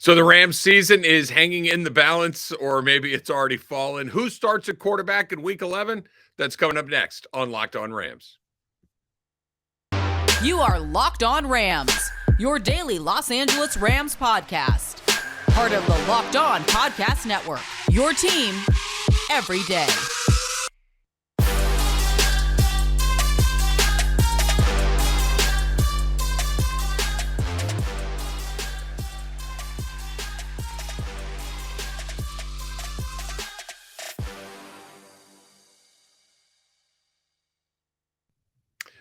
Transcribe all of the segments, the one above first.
So the Rams season is hanging in the balance, or maybe it's already fallen. Who starts at quarterback in week 11? That's coming up next on Locked On Rams. You are Locked On Rams, your daily Los Angeles Rams podcast. Part of the Locked On Podcast Network, your team every day.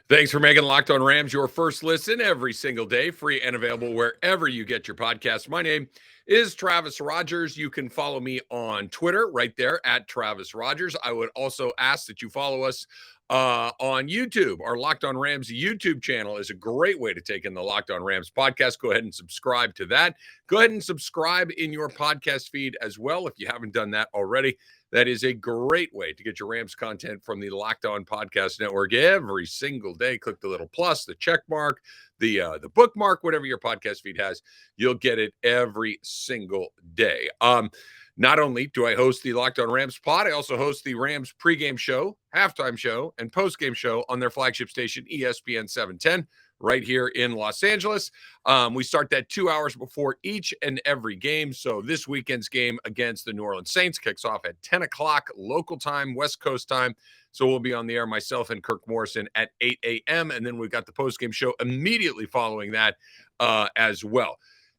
Thanks for making Locked On Rams your first listen every single day, free and available wherever you get your podcasts. My name is Travis Rogers. You can follow me on Twitter right there at Travis Rogers. I would also ask that you follow us on YouTube. Our Locked On Rams YouTube channel is a great way to take in the Locked On Rams podcast. Go ahead and subscribe to that. Go ahead and subscribe in your podcast feed as well if you haven't done that already. That is a great way to get your Rams content from the Locked On Podcast Network every single day. Click the little plus, the check mark, the bookmark, whatever your podcast feed has. You'll get it every single day. Not only do I host the Locked On Rams pod, I also host the Rams pregame show, halftime show, and postgame show on their flagship station, ESPN 710. Right here in Los Angeles. We start that 2 hours before each and every game. So this weekend's game against the New Orleans Saints kicks off at 10 o'clock local time, West Coast time. So we'll be on the air, myself and Kirk Morrison, at 8 a.m. And then we've got the postgame show immediately following that as well.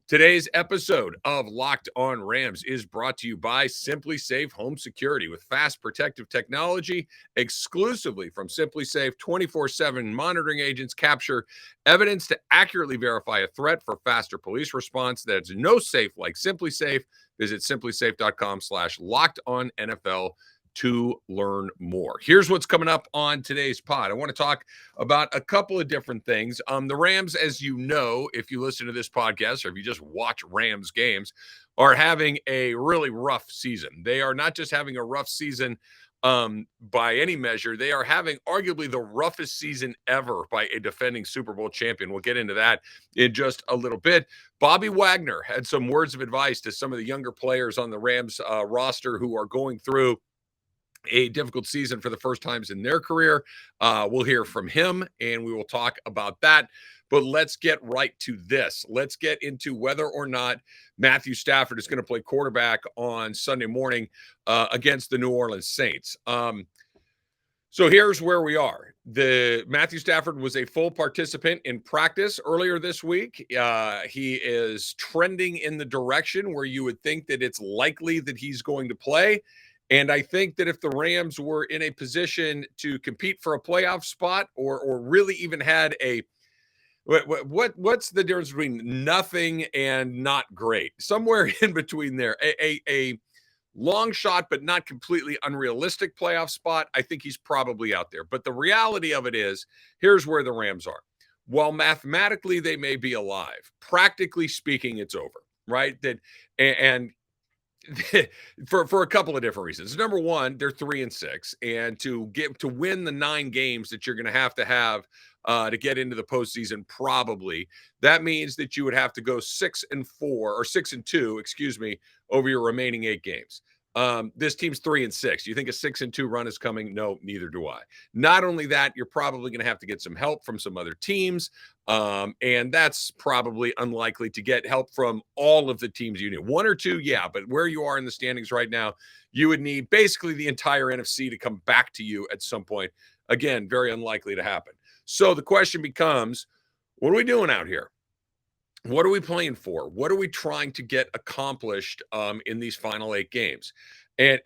Today's episode of Locked On Rams is brought to you by SimpliSafe Home Security with fast protective technology exclusively from SimpliSafe. 24/7 monitoring agents capture evidence to accurately verify a threat for faster police response. That's No Safe Like SimpliSafe. Visit simplysafe.com/LockedOnNFL to learn more. Here's what's coming up on today's pod. I want to talk about a couple of different things. The Rams, as you know, if you listen to this podcast or if you just watch Rams games, are having a really rough season. They are not just having a rough season by any measure. They are having arguably the roughest season ever by a defending Super Bowl champion. We'll get into that in just a little bit. Bobby Wagner had some words of advice to some of the younger players on the Rams roster who are going through a difficult season for the first times in their career. We'll hear from him and we will talk about that. But let's get right to this. Let's get into whether or not Matthew Stafford is going to play quarterback on Sunday morning against the New Orleans Saints. So here's where we are. Matthew Stafford was a full participant in practice earlier this week. He is trending in the direction where you would think that it's likely that he's going to play. And I think that if the Rams were in a position to compete for a playoff spot or really even had a what's the difference between nothing and not great? Somewhere in between there, a long shot but not completely unrealistic playoff spot, I think he's probably out there. But the reality of it is, here's where the Rams are. While mathematically they may be alive, practically speaking, it's over, right? And for a couple of different reasons. Number one, they're 3-6, and to win the 9 games that you're going to have to get into the postseason, probably that means that you would have to go 6-4 or 6-2, excuse me, over your remaining 8 games. This team's 3-6. You think a 6-2 run is coming? No, neither do I. Not only that, you're probably going to have to get some help from some other teams. And that's probably unlikely to get help from all of the teams you need. 1 or 2, yeah, but where you are in the standings right now, you would need basically the entire NFC to come back to you at some point. Again, very unlikely to happen. So the question becomes, what are we doing out here? What are we playing for? What are we trying to get accomplished in these final 8 games? And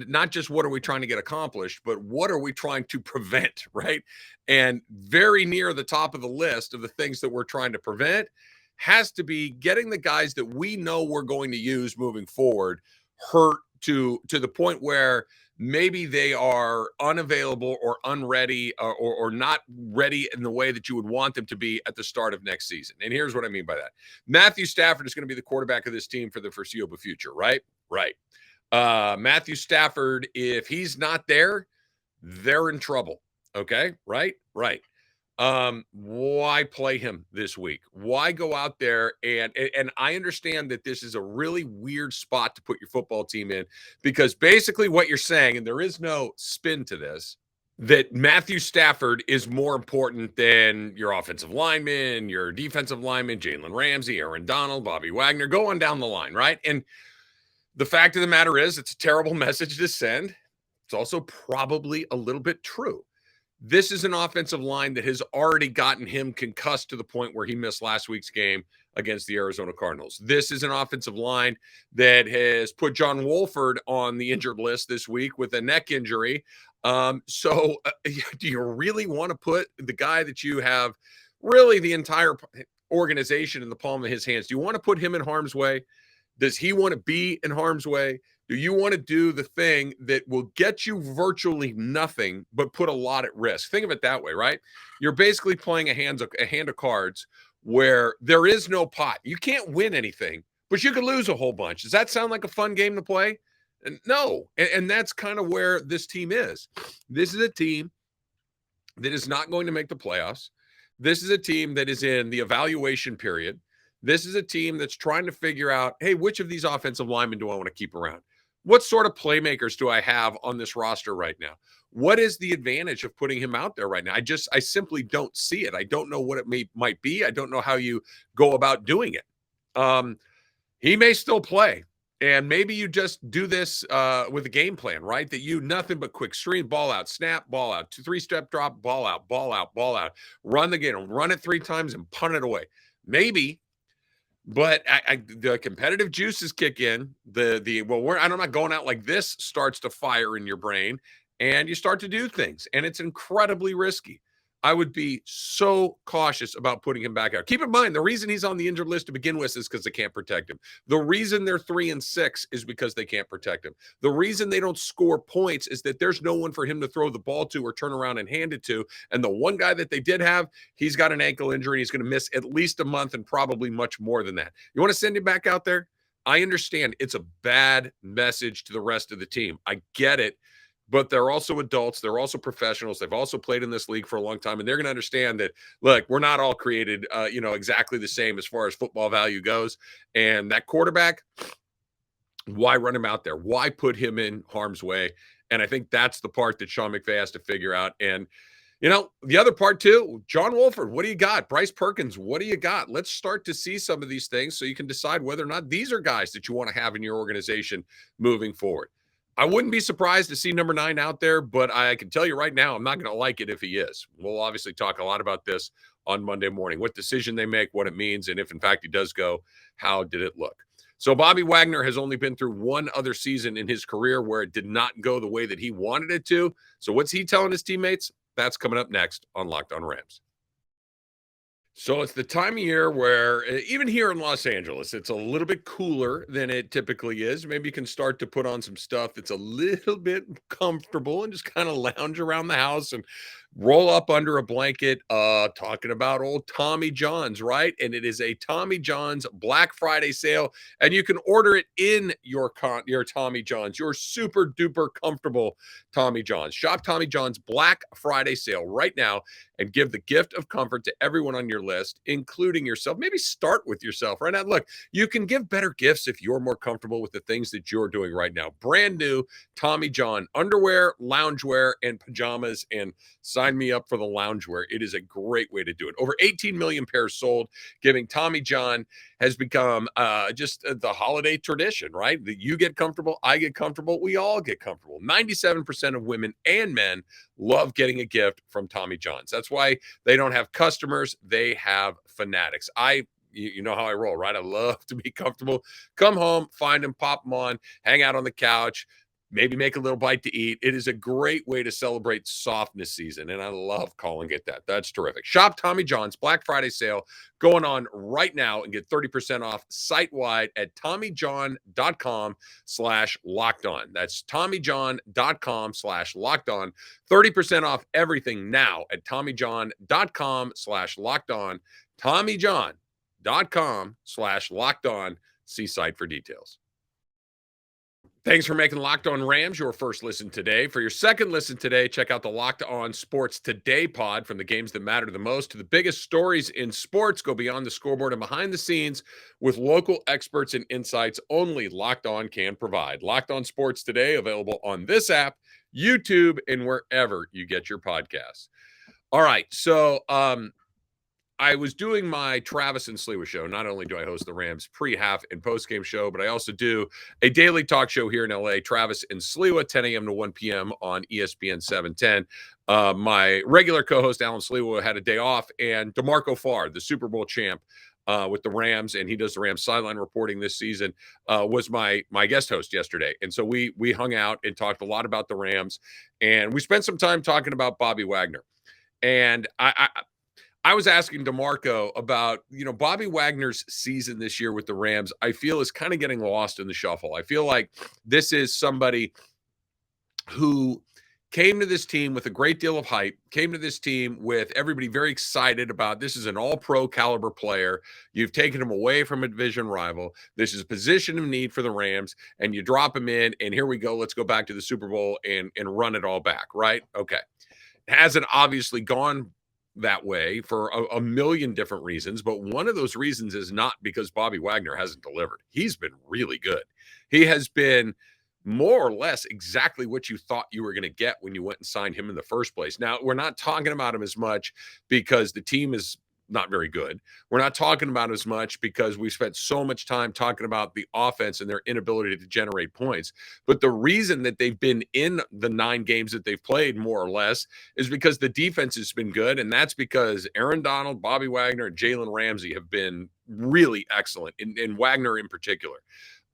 not just what are we trying to get accomplished, but what are we trying to prevent, right? And very near the top of the list of the things that we're trying to prevent has to be getting the guys that we know we're going to use moving forward hurt to the point where maybe they are unavailable or unready or not ready in the way that you would want them to be at the start of next season. And here's what I mean by that. Matthew Stafford is going to be the quarterback of this team for the foreseeable future, right? Right. Matthew Stafford, if he's not there, they're in trouble. Okay. Right. Why play him this week? Why go out there and I understand that this is a really weird spot to put your football team in because basically what you're saying, and there is no spin to this, that Matthew Stafford is more important than your offensive lineman, your defensive lineman, Jalen Ramsey, Aaron Donald, Bobby Wagner, go on down the line, right? And the fact of the matter is, it's a terrible message to send. It's also probably a little bit true. This is an offensive line that has already gotten him concussed to the point where he missed last week's game against the Arizona Cardinals. This is an offensive line that has put John Wolford on the injured list this week with a neck injury. Do you really want to put the guy that you have really the entire organization in the palm of his hands? Do you want to put him in harm's way? Does he want to be in harm's way? Do you want to do the thing that will get you virtually nothing, but put a lot at risk? Think of it that way, right? You're basically playing a hand of cards where there is no pot. You can't win anything, but you could lose a whole bunch. Does that sound like a fun game to play? No. And that's kind of where this team is. This is a team that is not going to make the playoffs. This is a team that is in the evaluation period. This is a team that's trying to figure out, hey, which of these offensive linemen do I want to keep around? What sort of playmakers do I have on this roster right now? What is the advantage of putting him out there right now? I simply don't see it. I don't know what it might be. I don't know how you go about doing it. He may still play. And maybe you just do this with a game plan, right? That you nothing but quick stream, ball out, snap, ball out, 3-step drop, ball out, ball out, ball out. Run the game, run it 3 times and punt it away. Maybe. But the competitive juices kick in. I'm not going out like this starts to fire in your brain, and you start to do things, and it's incredibly risky. I would be so cautious about putting him back out. Keep in mind, the reason he's on the injured list to begin with is because they can't protect him. The reason they're 3-6 is because they can't protect him. The reason they don't score points is that there's no one for him to throw the ball to or turn around and hand it to. And the one guy that they did have, he's got an ankle injury. He's going to miss at least a month and probably much more than that. You want to send him back out there? I understand it's a bad message to the rest of the team. I get it. But they're also adults. They're also professionals. They've also played in this league for a long time. And they're going to understand that, look, we're not all created, exactly the same as far as football value goes. And that quarterback, why run him out there? Why put him in harm's way? And I think that's the part that Sean McVay has to figure out. And, the other part too, John Wolford, what do you got? Bryce Perkins, what do you got? Let's start to see some of these things so you can decide whether or not these are guys that you want to have in your organization moving forward. I wouldn't be surprised to see number 9 out there, but I can tell you right now, I'm not going to like it if he is. We'll obviously talk a lot about this on Monday morning, what decision they make, what it means, and if in fact he does go, how did it look? So Bobby Wagner has only been through one other season in his career where it did not go the way that he wanted it to. So what's he telling his teammates? That's coming up next on Locked On Rams. So it's the time of year where even here in Los Angeles, it's a little bit cooler than it typically is. Maybe you can start to put on some stuff that's a little bit comfortable and just kind of lounge around the house and roll up under a blanket, talking about old Tommy John's, right? And it is a Tommy John's Black Friday sale, and you can order it in your Tommy John's, your super duper comfortable Tommy John's. Shop Tommy John's Black Friday sale right now and give the gift of comfort to everyone on your list, including yourself. Maybe start with yourself right now. Look, you can give better gifts if you're more comfortable with the things that you're doing right now. Brand new Tommy John underwear, loungewear, and pajamas, and sign me up for the loungewear. It is a great way to do it. Over 18 million pairs sold, giving Tommy John has become just the holiday tradition, right? That you get comfortable, I get comfortable, we all get comfortable. 97% of women and men love getting a gift from Tommy John's. That's why they don't have customers, they have fanatics. You know how I roll, right? I love to be comfortable. Come home, find them, pop them on, hang out on the couch, maybe make a little bite to eat. It is a great way to celebrate softness season, and I love calling it that. That's terrific. Shop Tommy John's Black Friday sale going on right now and get 30% off site-wide at TommyJohn.com/lockedon. That's TommyJohn.com/lockedon. 30% off everything now at TommyJohn.com/lockedon. TommyJohn.com/lockedon. See site for details. Thanks for making Locked On Rams your first listen today. For your second listen today, check out the Locked On Sports Today pod. From the games that matter the most to the biggest stories in sports, go beyond the scoreboard and behind the scenes with local experts and insights only Locked On can provide. Locked On Sports Today, available on this app, YouTube, and wherever you get your podcasts. All right, so I was doing my Travis and Sliwa show. Not only do I host the Rams pre-half and post-game show, but I also do a daily talk show here in LA, Travis and Sliwa, 10 a.m. to 1 p.m. on ESPN 710. My regular co-host, Alan Sliwa, had a day off, and DeMarco Farr, the Super Bowl champ with the Rams, and he does the Rams sideline reporting this season, was my guest host yesterday. And so we hung out and talked a lot about the Rams, and we spent some time talking about Bobby Wagner. And I was asking DeMarco about, Bobby Wagner's season this year with the Rams, I feel is kind of getting lost in the shuffle. I feel like this is somebody who came to this team with a great deal of hype, came to this team with everybody very excited about this is an all-pro caliber player. You've taken him away from a division rival. This is a position of need for the Rams, and you drop him in, and here we go. Let's go back to the Super Bowl and run it all back, right? Okay. Hasn't obviously gone that way for a million different reasons, but one of those reasons is not because Bobby Wagner hasn't delivered. He's been really good. He has been more or less exactly what you thought you were going to get when you went and signed him in the first place. Now, we're not talking about him as much because the team is not very good. We're not talking about it as much because we spent so much time talking about the offense and their inability to generate points. But the reason that they've been in the 9 games that they've played, more or less, is because the defense has been good. And that's because Aaron Donald, Bobby Wagner, and Jalen Ramsey have been really excellent, in Wagner in particular.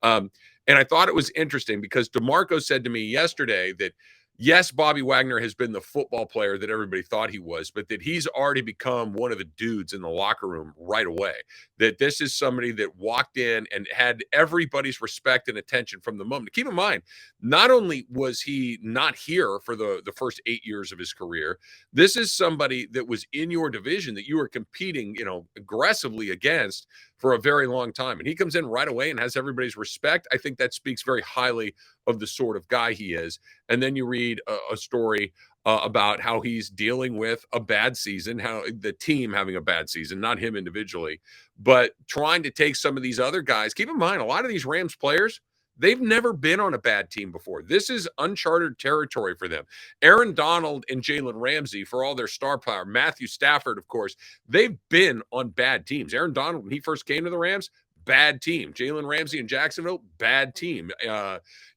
And I thought it was interesting because DeMarco said to me yesterday that, yes, Bobby Wagner has been the football player that everybody thought he was, but that he's already become one of the dudes in the locker room right away. That this is somebody that walked in and had everybody's respect and attention from the moment. Keep in mind, not only was he not here for the first 8 years of his career, this is somebody that was in your division that you were competing, aggressively against for a very long time. And he comes in right away and has everybody's respect. I think that speaks very highly of the sort of guy he is. And then you read a story about how he's dealing with a bad season, how the team having a bad season, not him individually, but trying to take some of these other guys. Keep in mind, a lot of these Rams players, they've never been on a bad team before. This is uncharted territory for them. Aaron Donald and Jalen Ramsey, for all their star power, Matthew Stafford, of course, they've been on bad teams. Aaron Donald, when he first came to the Rams, bad team. Jalen Ramsey in Jacksonville, bad team.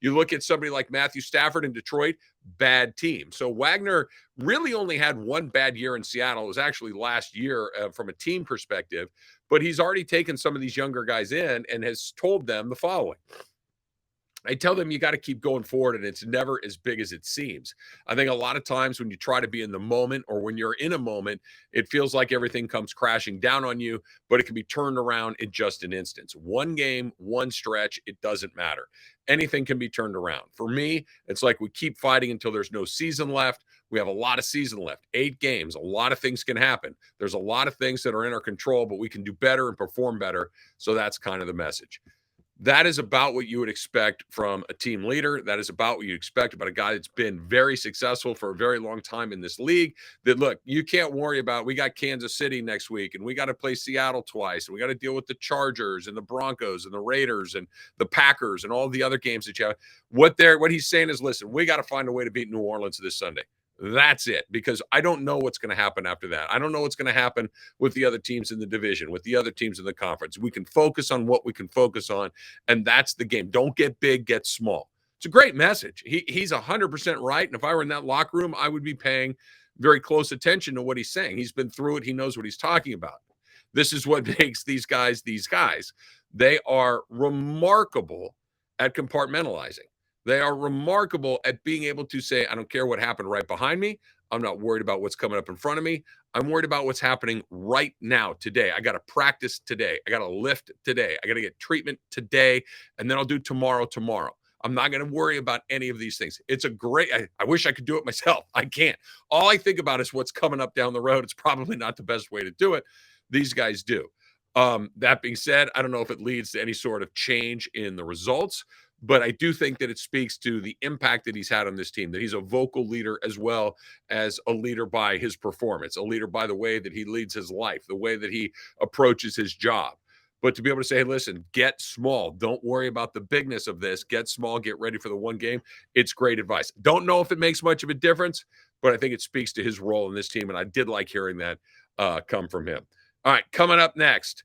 You look at somebody like Matthew Stafford in Detroit, bad team. So Wagner really only had one bad year in Seattle. It was actually last year from a team perspective, but he's already taken some of these younger guys in and has told them the following. I tell them you got to keep going forward, and it's never as big as it seems. I think a lot of times when you try to be in the moment or when you're in a moment, it feels like everything comes crashing down on you, but it can be turned around in just an instant. One game, one stretch, it doesn't matter. Anything can be turned around. For me, it's like we keep fighting until there's no season left. We have a lot of season left, 8 games. A lot of things can happen. There's a lot of things that are in our control, but we can do better and perform better. So that's kind of the message. That is about what you would expect from a team leader. That is about what you expect about a guy that's been very successful for a very long time in this league. That, look, you can't worry about, we got Kansas City next week, and we got to play Seattle twice, and we got to deal with the Chargers and the Broncos and the Raiders and the Packers and all the other games that you have. What he's saying is, listen, we got to find a way to beat New Orleans this Sunday. That's it, because I don't know what's going to happen after that. I don't know what's going to happen with the other teams in the division, with the other teams in the conference. We can focus on what we can focus on, and that's the game. Don't get big, get small. It's a great message. He's 100% right, and if I were in that locker room, I would be paying very close attention to what he's saying. He's been through it. He knows what he's talking about. This is what makes these guys these guys. They are remarkable at compartmentalizing. They are remarkable at being able to say, I don't care what happened right behind me. I'm not worried about what's coming up in front of me. I'm worried about what's happening right now, today. I got to practice today. I got to lift today. I got to get treatment today, and then I'll do tomorrow. I'm not going to worry about any of these things. It's a great, I wish I could do it myself. I can't. All I think about is what's coming up down the road. It's probably not the best way to do it. These guys do. That being said, I don't know if it leads to any sort of change in the results, but I do think that it speaks to the impact that he's had on this team, that he's a vocal leader as well as a leader by his performance, a leader by the way that he leads his life, the way that he approaches his job. But to be able to say, hey, listen, get small. Don't worry about the bigness of this. Get small. Get ready for the one game. It's great advice. Don't know if it makes much of a difference, but I think it speaks to his role in this team. And I did like hearing that come from him. All right, coming up next.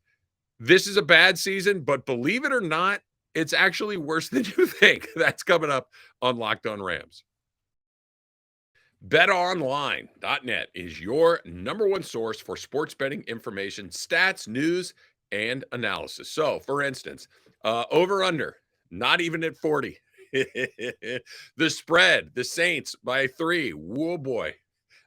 This is a bad season, but believe it or not, it's actually worse than you think. That's coming up on Locked On Rams. BetOnline.net is your number one source for sports betting information, stats, news, and analysis. So, for instance, over under, not even at 40. The spread, the Saints by 3. Whoa, boy.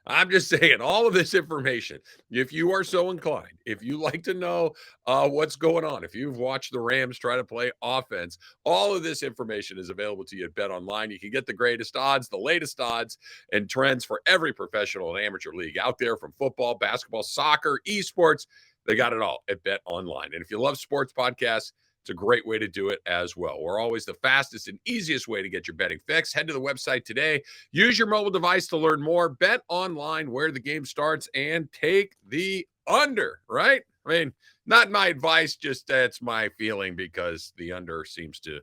I'm just saying all of this information, if you are so inclined, if you like to know what's going on, if you've watched the Rams try to play offense, all of this information is available to you at BetOnline. You can get the greatest odds, the latest odds, and trends for every professional and amateur league out there, from football, basketball, soccer, esports. They got it all at BetOnline. And if you love sports podcasts, it's a great way to do it as well. We're always the fastest and easiest way to get your betting fix. Head to the website today. Use your mobile device to learn more. Bet online where the game starts and take the under, right? I mean, not my advice, just that's my feeling, because the under seems to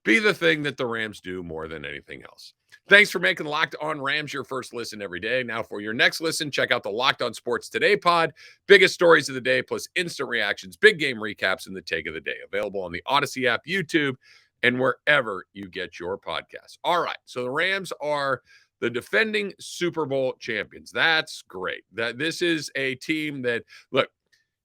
be the thing that the Rams do more than anything else. Thanks for making Locked On Rams your first listen every day. Now, for your next listen, check out the Locked On Sports Today pod. Biggest stories of the day, plus instant reactions, big game recaps, and the take of the day. Available on the Odyssey app, YouTube, and wherever you get your podcasts. All right, so the Rams are the defending Super Bowl champions. That's great. This is a team that, look,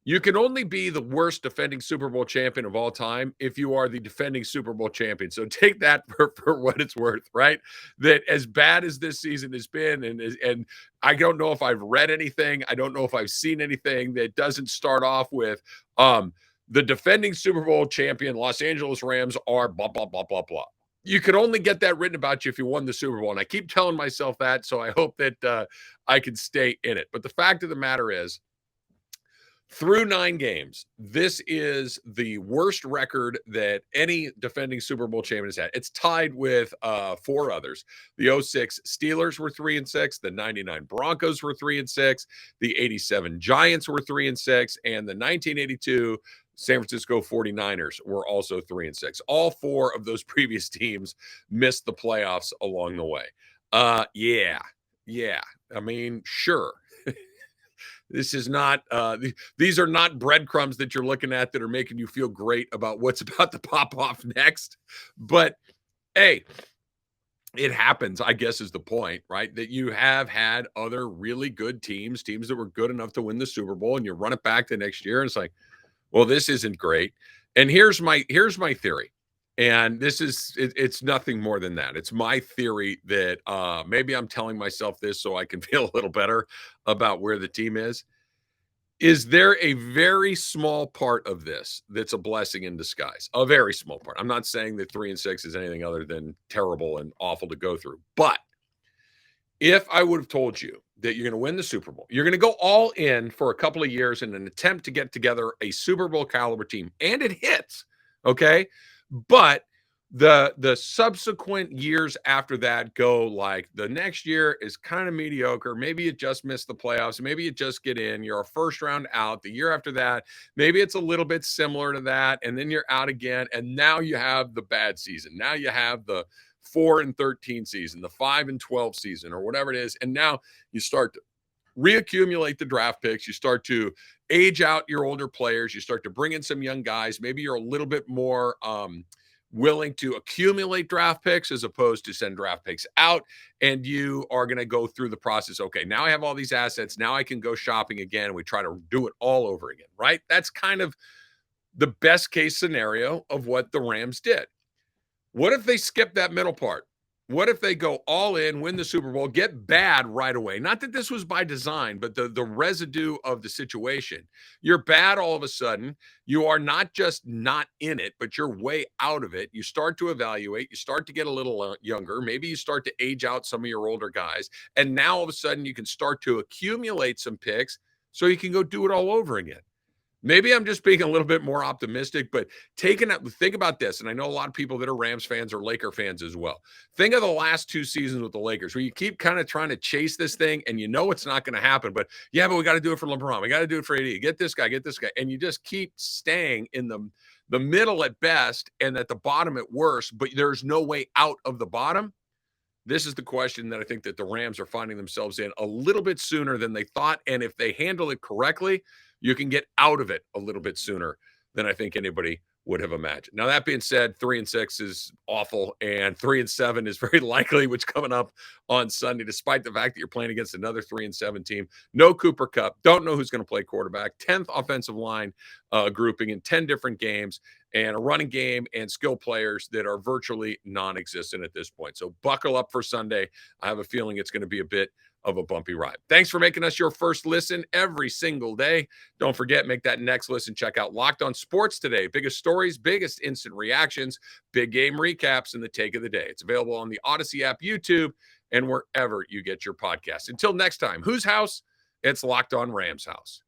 you can only be the worst defending Super Bowl champion of all time if you are the defending Super Bowl champion. So take that for what it's worth, right? That as bad as this season has been, and I don't know if I've read anything, I don't know if I've seen anything that doesn't start off with the defending Super Bowl champion Los Angeles Rams are blah, blah, blah, blah, blah. You can only get that written about you if you won the Super Bowl. And I keep telling myself that, so I hope that I can stay in it. But the fact of the matter is, through 9 games, this is the worst record that any defending Super Bowl champion has had. It's tied with 4 others. The 06 Steelers were 3-6. The 99 Broncos were 3-6. The 87 Giants were 3-6. And the 1982 San Francisco 49ers were also 3-6. All 4 of those previous teams missed the playoffs along the way. Yeah. I mean, sure. This is not, these are not breadcrumbs that you're looking at that are making you feel great about what's about to pop off next. But, hey, it happens, I guess, is the point, right? That you have had other really good teams that were good enough to win the Super Bowl, and you run it back the next year, and it's like, well, this isn't great. And here's my theory. And this is, it's nothing more than that. It's my theory that maybe I'm telling myself this so I can feel a little better about where the team is. Is there a very small part of this that's a blessing in disguise? A very small part. I'm not saying that 3-6 is anything other than terrible and awful to go through. But if I would have told you that you're going to win the Super Bowl, you're going to go all in for a couple of years in an attempt to get together a Super Bowl caliber team, and it hits, okay? But the subsequent years after that go like, the next year is kind of mediocre. Maybe you just missed the playoffs. Maybe you just get in. You're a first round out. The year after that, maybe it's a little bit similar to that. And then you're out again. And now you have the bad season. Now you have the 4-13 season, the 5-12 season, or whatever it is. And now you start to reaccumulate the draft picks. You start to age out your older players. You start to bring in some young guys. Maybe you're a little bit more willing to accumulate draft picks as opposed to send draft picks out. And you are going to go through the process. Okay, now I have all these assets. Now I can go shopping again. And we try to do it all over again, right? That's kind of the best case scenario of what the Rams did. What if they skip that middle part? What if they go all in, win the Super Bowl, get bad right away? Not that this was by design, but the residue of the situation. You're bad all of a sudden. You are not just not in it, but you're way out of it. You start to evaluate. You start to get a little younger. Maybe you start to age out some of your older guys. And now all of a sudden you can start to accumulate some picks so you can go do it all over again. Maybe I'm just being a little bit more optimistic, but think about this. And I know a lot of people that are Rams fans or Laker fans as well. Think of the last 2 seasons with the Lakers where you keep kind of trying to chase this thing and you know it's not going to happen. But yeah, but we got to do it for LeBron. We got to do it for AD. Get this guy, get this guy. And you just keep staying in the middle at best and at the bottom at worst, but there's no way out of the bottom. This is the question that I think that the Rams are finding themselves in a little bit sooner than they thought. And if they handle it correctly, you can get out of it a little bit sooner than I think anybody would have imagined. Now, that being said, 3-6 is awful, and 3-7 is very likely what's coming up on Sunday, despite the fact that you're playing against another 3-7 team. No Cooper Kupp. Don't know who's going to play quarterback. 10th offensive line grouping in 10 different games, and a running game and skill players that are virtually non-existent at this point. So buckle up for Sunday. I have a feeling it's going to be a bit of a bumpy ride. Thanks for making us your first listen every single day. Don't forget, make that next listen. Check out Locked On Sports Today. Biggest stories, biggest instant reactions, big game recaps, and the take of the day. It's available on the Odyssey app, YouTube, and wherever you get your podcasts. Until next time, whose house? It's Locked On Rams house.